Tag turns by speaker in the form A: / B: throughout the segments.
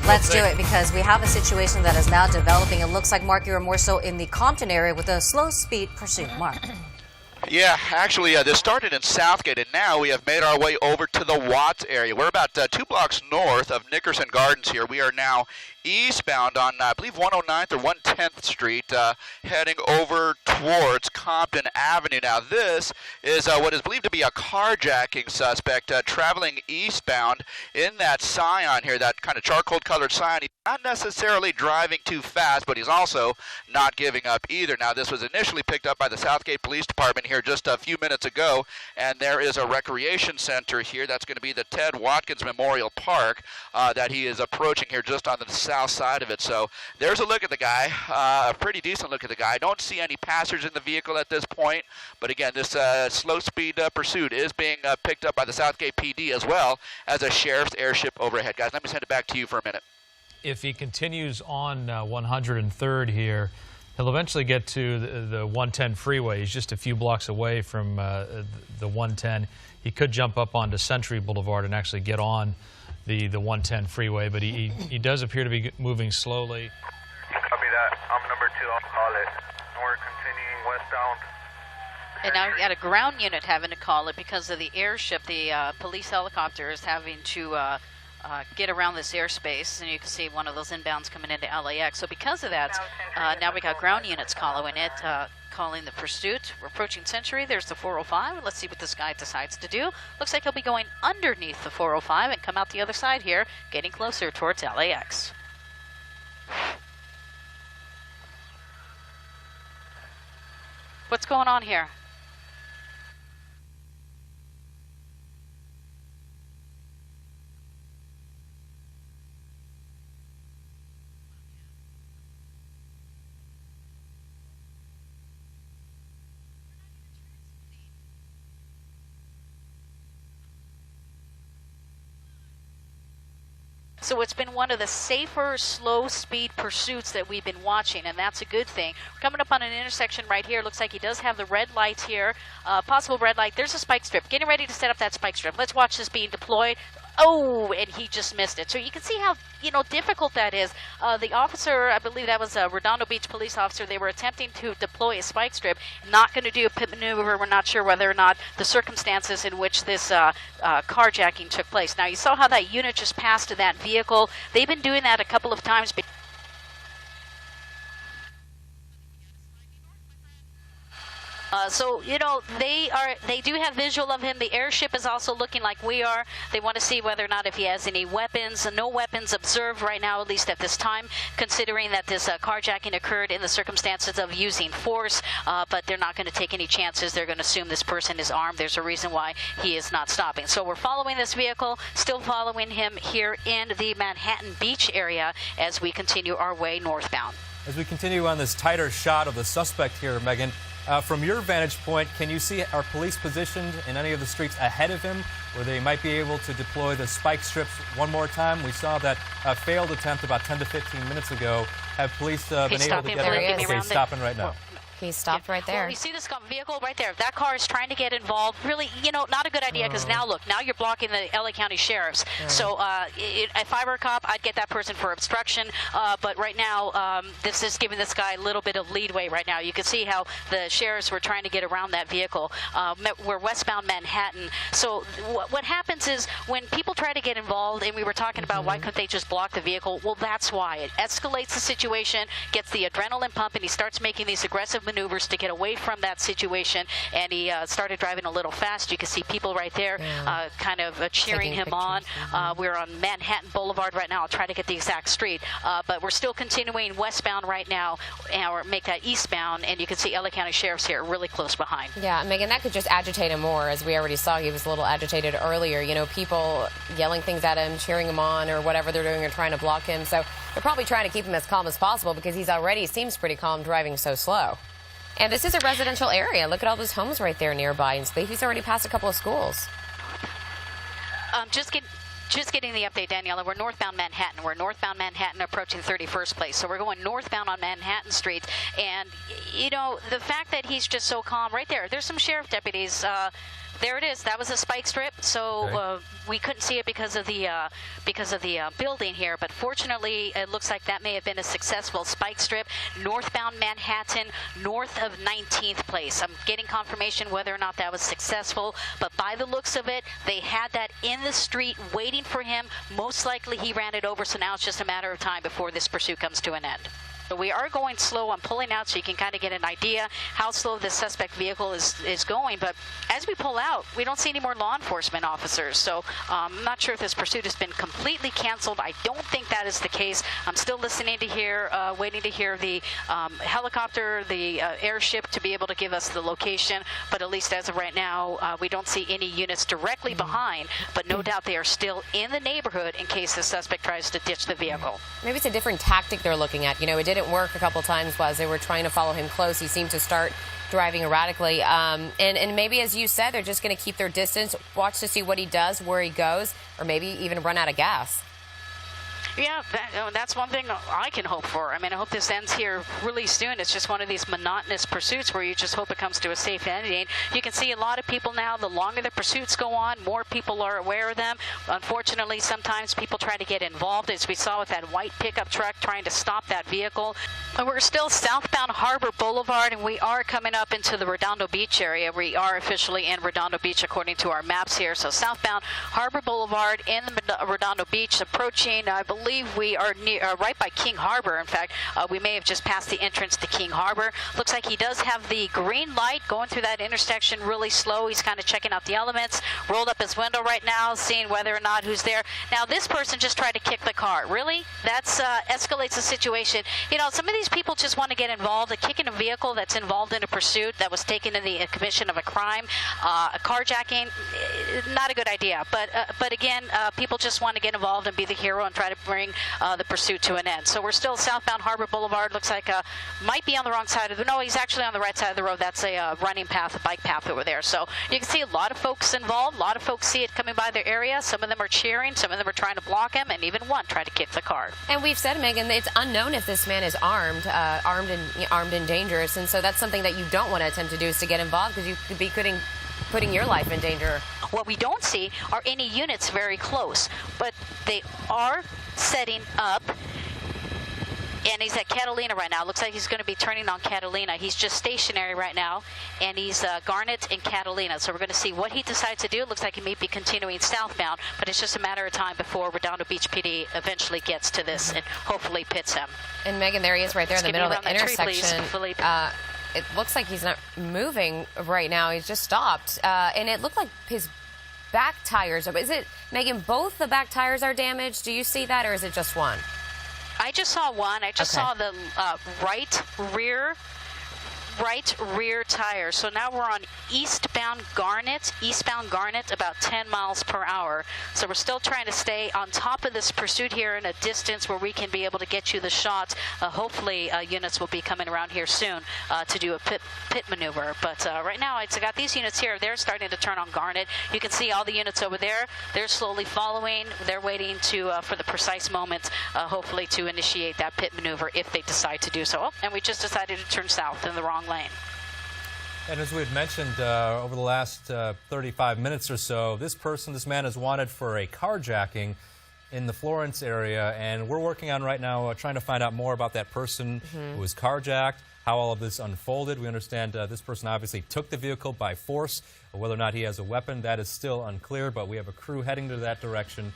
A: Let's do it, because we have a situation that is now developing. It looks like, Mark, you're more so in the Compton area with a slow-speed pursuit. Mark.
B: Yeah, actually, this started in Southgate, and now we have made our way over to the Watts area. We're about 2 blocks north of Nickerson Gardens here. We are now eastbound on, I believe, 109th or 110th Street, heading over towards Compton Avenue. Now, this is what is believed to be a carjacking suspect traveling eastbound in that Scion here, that kind of charcoal-colored Scion. He's not necessarily driving too fast, but he's also not giving up either. Now, this was initially picked up by the Southgate Police Department here just a few minutes ago, and there is a recreation center here. That's going to be the Ted Watkins Memorial Park that he is approaching here just on the south side of it. So there's a look at the guy, a pretty decent look at the guy. I don't see any passengers in the vehicle at this point, but again, this slow-speed pursuit is being picked up by the Southgate PD as well as a sheriff's airship overhead. Guys, let me send it back to you for a minute.
C: If he continues on 103rd here, he'll eventually get to the 110 freeway. He's just a few blocks away from the 110. He could jump up onto Century Boulevard and actually get on the 110 freeway, but he does appear to be moving slowly.
D: Copy that. I'm number 2. I'll call it. We're continuing westbound.
E: And now we got a ground unit having to call it because of the airship. The police helicopter is having to get around this airspace, and you can see one of those inbounds coming into LAX. So because of that, now we got ground units calling it, calling the pursuit. We're approaching Century. There's the 405. Let's see what this guy decides to do. Looks like he'll be going underneath the 405 and come out the other side here, getting closer towards LAX. What's going on here? So it's been one of the safer slow-speed pursuits that we've been watching, and that's a good thing. We're coming up on an intersection right here. Looks like he does have the red lights here, possible red light. There's a spike strip. Getting ready to set up that spike strip. Let's watch this being deployed. Oh, and he just missed it. So you can see how, difficult that is. The officer, I believe that was a Redondo Beach police officer, they were attempting to deploy a spike strip, not going to do a pit maneuver. We're not sure whether or not the circumstances in which this carjacking took place. Now, you saw how that unit just passed to that vehicle. They've been doing that a couple of times. So, they do have visual of him. The airship is also looking like we are. They want to see whether or not if he has any weapons. No weapons observed right now, at least at this time, considering that this carjacking occurred in the circumstances of using force, but they're not going to take any chances. They're going to assume this person is armed. There's a reason why he is not stopping. So we're following this vehicle, still following him here in the Manhattan Beach area as we continue our way northbound.
F: As we continue on this tighter shot of the suspect here, Megan, from your vantage point, can you see our police positioned in any of the streets ahead of him where they might be able to deploy the spike strips one more time? We saw that failed attempt about 10 to 15 minutes ago. Have police been able to get him? Okay, he's stopping right now.
A: He stopped right there.
E: Well, you see this vehicle right there. That car is trying to get involved. Really, not a good idea, because now look, now you're blocking the LA County sheriffs. So if I were a cop, I'd get that person for obstruction. But right now, this is giving this guy a little bit of leadway right now. You can see how the sheriffs were trying to get around that vehicle. We're westbound Manhattan. So what happens is when people try to get involved, and we were talking about why couldn't they just block the vehicle? Well, that's why. It escalates the situation, gets the adrenaline pumping. He starts making these aggressive maneuvers to get away from that situation, and he started driving a little fast. You can see people right there kind of cheering him on. We're on Manhattan Boulevard right now. I'll try to get the exact street, but we're still continuing westbound right now, or make that eastbound, and you can see LA County Sheriff's here really close behind.
A: Yeah, Megan, that could just agitate him more. As we already saw, he was a little agitated earlier. People yelling things at him, cheering him on, or whatever they're doing, or trying to block him. So they're probably trying to keep him as calm as possible, because he's already seems pretty calm driving so slow. And this is a residential area. Look at all those homes right there nearby. And he's already passed a couple of schools.
E: Just getting the update, Daniela. We're northbound Manhattan. We're northbound Manhattan approaching 31st Place. So we're going northbound on Manhattan Street. And, the fact that he's just so calm right there. There's some sheriff deputies there it is. That was a spike strip. So
F: Okay.
E: we couldn't see it because of the building here. But fortunately, it looks like that may have been a successful spike strip. Northbound Manhattan, north of 19th Place. I'm getting confirmation whether or not that was successful. But by the looks of it, they had that in the street waiting for him. Most likely he ran it over. So now it's just a matter of time before this pursuit comes to an end. So we are going slow. I'm pulling out so you can kind of get an idea how slow the suspect vehicle is going. But as we pull out, we don't see any more law enforcement officers. So I'm not sure if this pursuit has been completely canceled. I don't think that is the case. I'm still listening to hear, waiting to hear the helicopter, the airship to be able to give us the location. But at least as of right now, we don't see any units directly behind. But no doubt they are still in the neighborhood in case the suspect tries to ditch the vehicle.
A: Maybe it's a different tactic they're looking at. You know, it didn't work a couple times as they were trying to follow him close. He seemed to start driving erratically. And maybe, as you said, they're just going to keep their distance, watch to see what he does, where he goes, or maybe even run out of gas.
E: Yeah, that's one thing I can hope for. I mean, I hope this ends here really soon. It's just one of these monotonous pursuits where you just hope it comes to a safe ending. You can see a lot of people now, the longer the pursuits go on, more people are aware of them. Unfortunately, sometimes people try to get involved, as we saw with that white pickup truck trying to stop that vehicle. And we're still southbound Harbor Boulevard, and we are coming up into the Redondo Beach area. We are officially in Redondo Beach according to our maps here. So southbound Harbor Boulevard in the Redondo Beach, approaching, I believe we are near, right by King Harbor. In fact, we may have just passed the entrance to King Harbor. Looks like he does have the green light going through that intersection really slow. He's kind of checking out the elements, rolled up his window right now, seeing whether or not who's there. Now, this person just tried to kick the car. Really? That's escalates the situation. You know, some of these people just want to get involved. Kicking a vehicle that's involved in a pursuit that was taken in the commission of a crime, a carjacking, not a good idea. But again, people just want to get involved and be the hero and try to bring the pursuit to an end. So we're still southbound Harbor Boulevard. Looks like might be on the wrong side of the. No, he's actually on the right side of the road. That's a running path, a bike path over there. So you can see a lot of folks involved. A lot of folks see it coming by their area. Some of them are cheering. Some of them are trying to block him, and even one tried to kick the car.
A: And we've said, Megan, it's unknown if this man is armed and dangerous, and so that's something that you don't want to attempt to do, is to get involved, because you could be putting your life in danger.
E: What we don't see are any units very close, but they are setting up. And he's at Catalina right now. Looks like he's going to be turning on Catalina. He's just stationary right now, and he's Garnet and Catalina. So we're going to see what he decides to do. Looks like he may be continuing southbound, but it's just a matter of time before Redondo Beach PD eventually gets to this and hopefully pits him.
A: And Megan, there he is right there in the middle of the intersection.
E: Tree,
A: it looks like he's not moving right now. He's just stopped. And it looked like his back tires. Is it, Megan, both the back tires are damaged? Do you see that, or is it just one?
E: I just saw one. I just saw the right rear tire. So now we're on eastbound Garnet, about 10 miles per hour. So we're still trying to stay on top of this pursuit here in a distance where we can be able to get you the shot. Hopefully units will be coming around here soon to do a pit maneuver. But right now, it's got these units here. They're starting to turn on Garnet. You can see all the units over there. They're slowly following. They're waiting to for the precise moment, hopefully, to initiate that pit maneuver if they decide to do so. Oh, and we just decided to turn south in the wrong lane.
F: And as we had mentioned over the last 35 minutes or so, this man is wanted for a carjacking in the Florence area, and we're working on right now trying to find out more about that person who was carjacked, how all of this unfolded. We understand this person obviously took the vehicle by force. Whether or not he has a weapon, that is still unclear, but we have a crew heading to that direction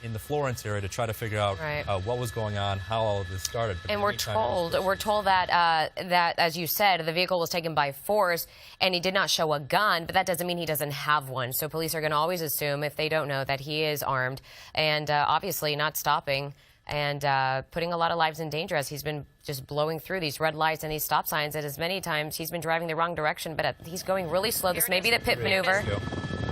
F: in the Florence area to try to figure out what was going on, how all of this started. But
A: and we're told that as you said, the vehicle was taken by force, and he did not show a gun, but that doesn't mean he doesn't have one. So police are going to always assume, if they don't know, that he is armed, and obviously not stopping and putting a lot of lives in danger, as he's been just blowing through these red lights and these stop signs. And as many times he's been driving the wrong direction, but he's going really slow. This may be the pit maneuver.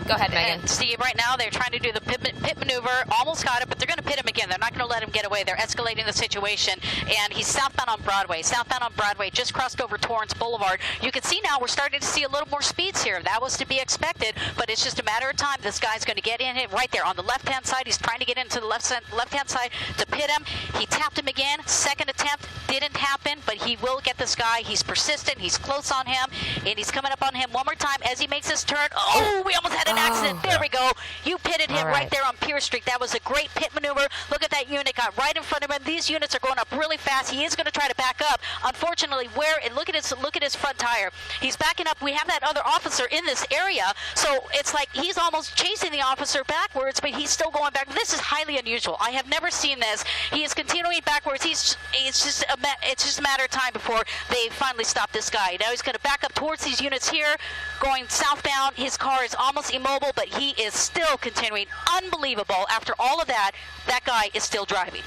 A: Go ahead, Megan.
E: And Steve, right now they're trying to do the pit maneuver. Almost got it, but they're going to pit him again. They're not going to let him get away. They're escalating the situation. And he's southbound on Broadway. Southbound on Broadway, just crossed over Torrance Boulevard. You can see now we're starting to see a little more speeds here. That was to be expected, but it's just a matter of time. This guy's going to get in it right there on the left-hand side. He's trying to get into the left-hand side to pit him. He tapped him again. Second attempt didn't happen, but he will get this guy. He's persistent. He's close on him, and he's coming up on him one more time as he makes his turn. Oh, we almost had an accident. There we go. You pitted him right there on Pierce Street. That was a great pit maneuver. Look at that unit. Got right in front of him. These units are going up really fast. He is going to try to back up. Unfortunately, look at his front tire. He's backing up. We have that other officer in this area, so it's like he's almost chasing the officer backwards, but he's still going back. This is highly unusual. I have never seen this. He is continuing backwards. It's just a matter of time before they finally stop this guy. Now he's going to back up towards these units here, going southbound. His car is almost immobile, but he is still continuing. Unbelievable. After all of that, that guy is still driving.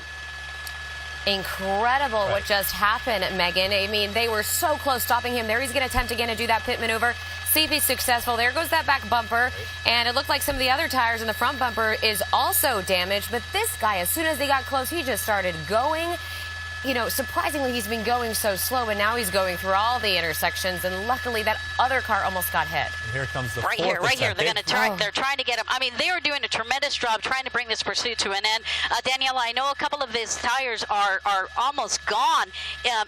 A: Incredible what just happened, Megan. I mean, they were so close stopping him. There he's going to attempt again to do that pit maneuver. See if he's successful. There goes that back bumper. And it looked like some of the other tires in the front bumper is also damaged. But this guy, as soon as they got close, he just started going. You know, surprisingly, he's been going so slow, but now he's going through all the intersections, and luckily that other car almost got hit.
F: And here comes the
E: right here. They're going to try. They're trying to get him. I mean, they are doing a tremendous job trying to bring this pursuit to an end. Daniela, I know a couple of his tires are almost gone,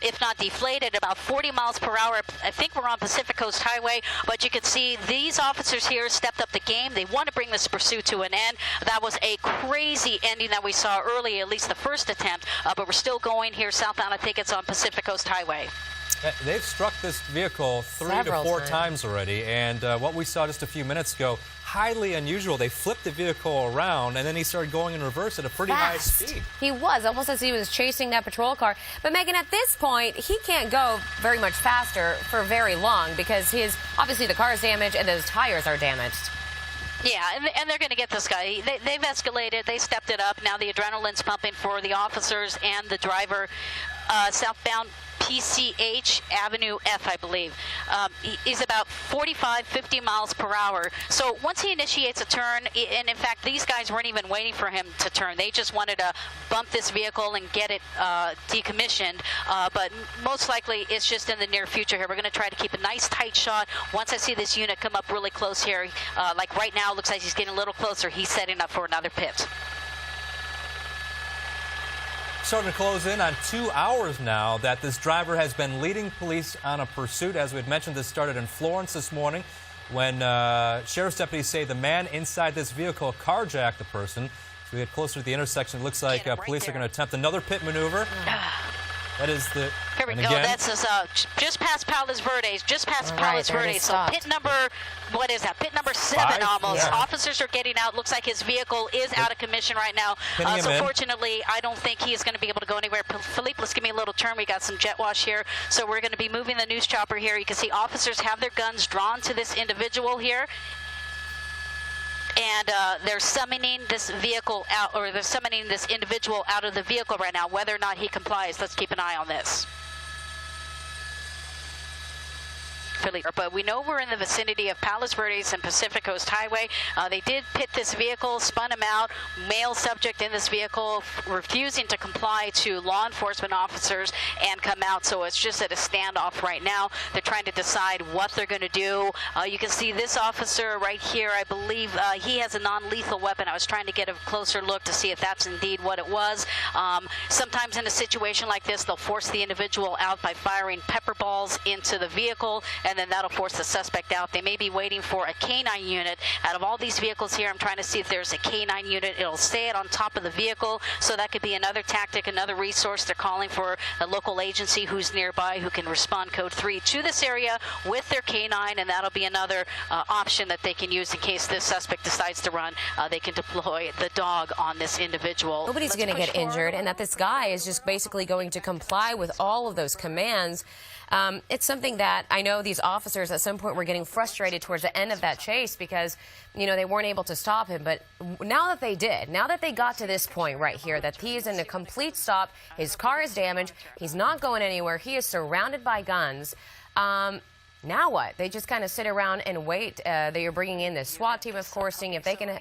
E: if not deflated, about 40 miles per hour. I think we're on Pacific Coast Highway, but you can see these officers here stepped up the game. They want to bring this pursuit to an end. That was a crazy ending that we saw early, at least the first attempt, but we're still going here southbound. I think it's on Pacific Coast Highway.
F: They've struck this vehicle three to four times already, and what we saw just a few minutes ago, highly unusual. They flipped the vehicle around, and then he started going in reverse at a pretty high speed.
A: He was, almost as he was chasing that patrol car. But, Megan, at this point, he can't go very much faster for very long because obviously the car is damaged and those tires are damaged.
E: Yeah, and they're going to get this guy. They've escalated. They stepped it up. Now the adrenaline's pumping for the officers and the driver. Southbound PCH Avenue F, I believe. He's about 45, 50 miles per hour. So once he initiates a turn, and in fact, these guys weren't even waiting for him to turn. They just wanted to bump this vehicle and get it decommissioned. But most likely, it's just in the near future here. We're going to try to keep a nice tight shot. Once I see this unit come up really close here, like right now, it looks like he's getting a little closer. He's setting up for another pit.
F: Starting to close in on 2 hours now that this driver has been leading police on a pursuit. As we had mentioned, this started in Florence this morning when sheriff's deputies say the man inside this vehicle carjacked the person. So we get closer to the intersection. It looks like police are going to attempt another pit maneuver. That is the...
E: Here we go. That's just past Palos Verdes. Just past Palos Verdes. So pit number, what is that? Pit number 7 almost. Yeah. Officers are getting out. Looks like his vehicle is out of commission right now. So fortunately, I don't think he's going to be able to go anywhere. Philippe, let's give me a little turn. We got some jet wash here. So we're going to be moving the news chopper here. You can see officers have their guns drawn to this individual here. And they're summoning this vehicle out, or they're summoning this individual out of the vehicle right now. Whether or not he complies, let's keep an eye on this. But we know we're in the vicinity of Palos Verdes and Pacific Coast Highway. They did pit this vehicle, spun him out. Male subject in this vehicle refusing to comply to law enforcement officers and come out. So it's just at a standoff right now. They're trying to decide what they're going to do. You can see this officer right here. I believe he has a non-lethal weapon. I was trying to get a closer look to see if that's indeed what it was. Sometimes in a situation like this, they'll force the individual out by firing pepper balls into the vehicle, and then that'll force the suspect out. They may be waiting for a K9 unit. Out of all these vehicles here, I'm trying to see if there's a K9 unit. It'll stay on top of the vehicle, so that could be another tactic, another resource. They're calling for a local agency who's nearby who can respond code 3 to this area with their K9, and that'll be another option that they can use in case this suspect decides to run. They can deploy the dog on this individual.
A: Nobody's going to get injured, and that this guy is just basically going to comply with all of those commands. It's something that I know these officers at some point were getting frustrated towards the end of that chase because, you know, they weren't able to stop him. But now that they did, now that they got to this point right here, that he is in a complete stop, his car is damaged, he's not going anywhere, he is surrounded by guns. now what? They just kind of sit around and wait. They are bringing in the SWAT team, of course, seeing if they can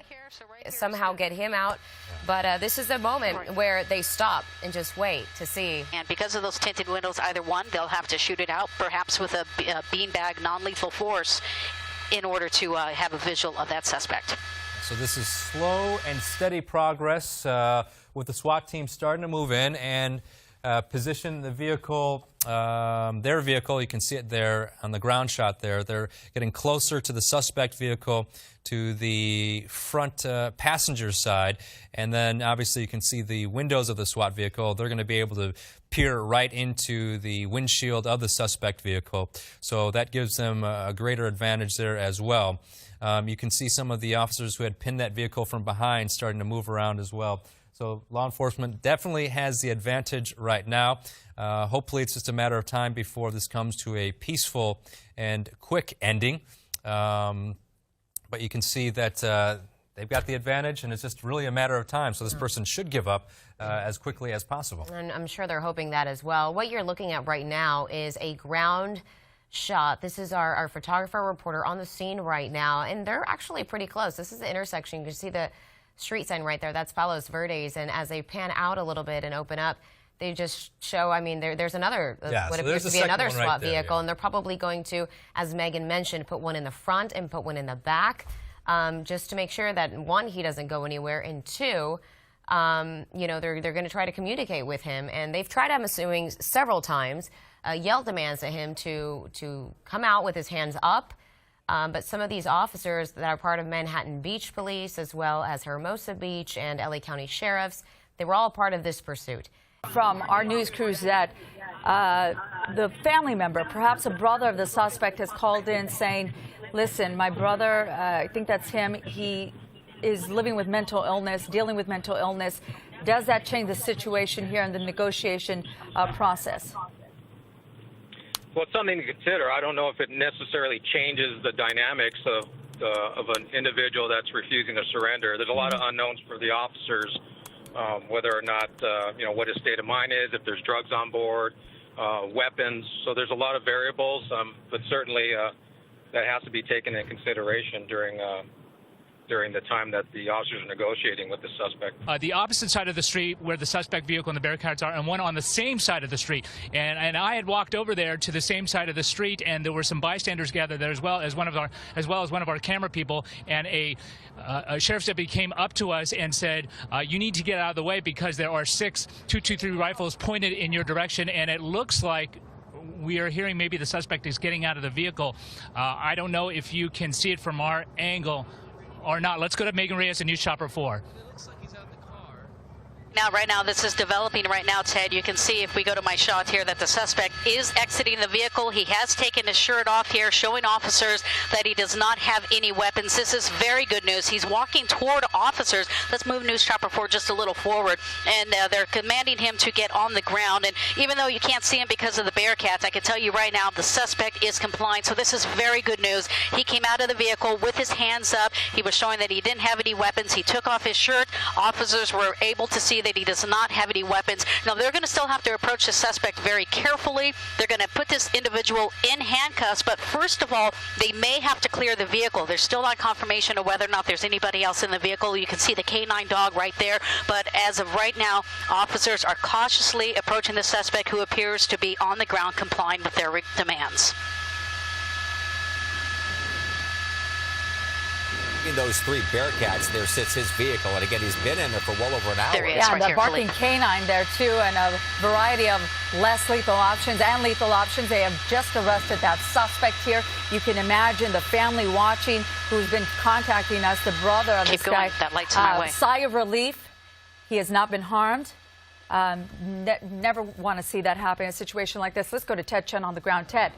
A: somehow get him out. But this is the moment where they stop and just wait to see.
E: And because of those tinted windows, either one, they'll have to shoot it out, perhaps with a beanbag non-lethal force, in order to have a visual of that suspect.
F: So this is slow and steady progress with the SWAT team starting to move in and position the vehicle, their vehicle. You can see it there on the ground shot there. They're getting closer to the suspect vehicle, to the front passenger side. And then obviously you can see the windows of the SWAT vehicle. They're going to be able to peer right into the windshield of the suspect vehicle. So that gives them a greater advantage there as well. You can see some of the officers who had pinned that vehicle from behind starting to move around as well. So law enforcement definitely has the advantage right now. Hopefully it's just a matter of time before this comes to a peaceful and quick ending. But you can see that they've got the advantage, and it's just really a matter of time. So this person should give up as quickly as possible.
A: And I'm sure they're hoping that as well. What you're looking at right now is a ground shot. This is our photographer reporter on the scene right now, and they're actually pretty close. This is the intersection. You can see the street sign right there. That's Palos Verdes. And as they pan out a little bit and open up, they just show, I mean, there's another, what appears to be another SWAT vehicle, and they're probably going to, as Megan mentioned, put one in the front and put one in the back, just to make sure that, one, he doesn't go anywhere, and two, you know, they're going to try to communicate with him. And they've tried, I'm assuming, several times, yell demands at him to come out with his hands up. But some of these officers that are part of Manhattan Beach Police, as well as Hermosa Beach and LA County Sheriffs, they were all part of this pursuit.
G: From our news crews that the family member, perhaps a brother of the suspect, has called in saying, listen, my brother, I think that's him, he is living with mental illness, dealing with mental illness. Does that change the situation here in the negotiation process?
H: Well, it's something to consider. I don't know if it necessarily changes the dynamics of an individual that's refusing to surrender. There's a lot of unknowns for the officers, whether or not, you know, what his state of mind is, if there's drugs on board, weapons. So there's a lot of variables, but certainly that has to be taken into consideration during the time that the officers are negotiating with the suspect.
I: The opposite side of the street where the suspect vehicle and the Bearcats are, and one on the same side of the street. And I had walked over there to the same side of the street, and there were some bystanders gathered there, as well as one of our camera people. And a sheriff's deputy came up to us and said, you need to get out of the way because there are 6 .223 rifles pointed in your direction, and it looks like we are hearing maybe the suspect is getting out of the vehicle. I don't know if you can see it from our angle or not. Let's go to Megan Reyes and News Chopper 4.
E: Now, right now, this is developing right now, Ted. You can see if we go to my shot here that the suspect is exiting the vehicle. He has taken his shirt off here, showing officers that he does not have any weapons. This is very good news. He's walking toward officers. Let's move News Chopper 4 just a little forward. And they're commanding him to get on the ground. And even though you can't see him because of the Bearcats, I can tell you right now the suspect is complying. So this is very good news. He came out of the vehicle with his hands up. He was showing that he didn't have any weapons. He took off his shirt. Officers were able to see that he does not have any weapons. Now, they're going to still have to approach the suspect very carefully. They're going to put this individual in handcuffs, but first of all, they may have to clear the vehicle. There's still not confirmation of whether or not there's anybody else in the vehicle. You can see the K9 dog right there, but as of right now, officers are cautiously approaching the suspect, who appears to be on the ground complying with their demands.
J: In those 3 Bearcats, there sits his vehicle, and again, he's been in there for well over an hour.
E: There he is,
G: yeah,
E: right
G: the
E: here,
G: barking canine there too, and a variety of less lethal options and lethal options. They have just arrested that suspect here. You can imagine the family watching, who's been contacting us, the brother of this guy.
E: That light's in my way.
G: Sigh of relief. He has not been harmed. Never want to see that happen in a situation like this. Let's go to Ted Chen on the ground. Ted.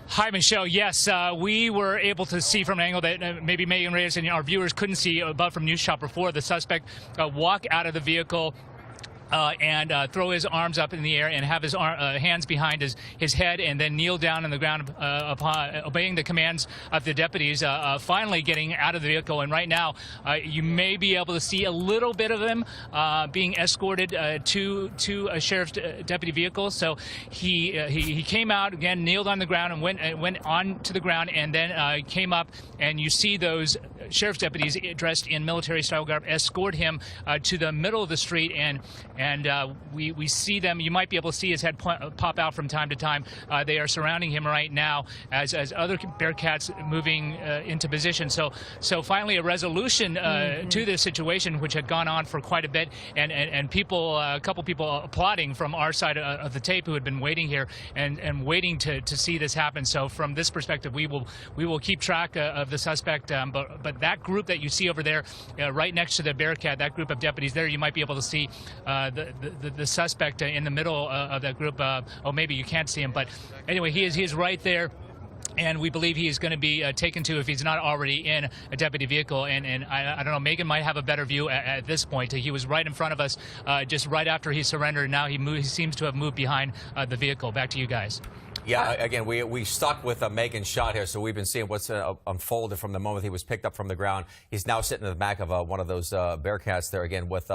I: Hi, Michelle. Yes, we were able to see from an angle that maybe Megan Reyes and our viewers couldn't see, but from News Chopper 4, the suspect walk out of the vehicle and throw his arms up in the air and have his hands behind his head and then kneel down on the ground upon obeying the commands of the deputies, finally getting out of the vehicle. And right now, you may be able to see a little bit of him being escorted to a sheriff's deputy vehicle. So he came out again, kneeled on the ground, and went on to the ground, and then came up, and you see those sheriff's deputies dressed in military-style garb escort him to the middle of the street, and we see them. You might be able to see his head pop out from time to time. They are surrounding him right now as other Bearcats moving into position. So finally a resolution to this situation, which had gone on for quite a bit, and people, a couple people applauding from our side of the tape who had been waiting here and waiting to see this happen. So from this perspective, we will keep track of the suspect. But that group that you see over there, right next to the Bearcat, that group of deputies there, you might be able to see the suspect in the middle of that group. Oh, maybe you can't see him, but anyway, he is right there. And we believe he is going to be taken to, if he's not already in a deputy vehicle. And I don't know, Megan might have a better view at this point. He was right in front of us just right after he surrendered. Now he seems to have moved behind the vehicle. Back to you guys.
J: Yeah, again, we stuck with Megan's shot here, so we've been seeing what's unfolded from the moment he was picked up from the ground. He's now sitting in the back of one of those Bearcats there, again, with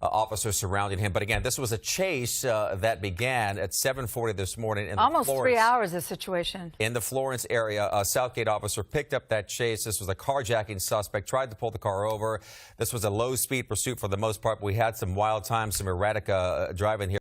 J: officers surrounding him. But again, this was a chase that began at 7:40 this morning in
G: almost
J: the
G: 3 hours, this situation.
J: In the Florence area, a Southgate officer picked up that chase. This was a carjacking suspect, tried to pull the car over. This was a low-speed pursuit for the most part. We had some wild times, some erratic driving here.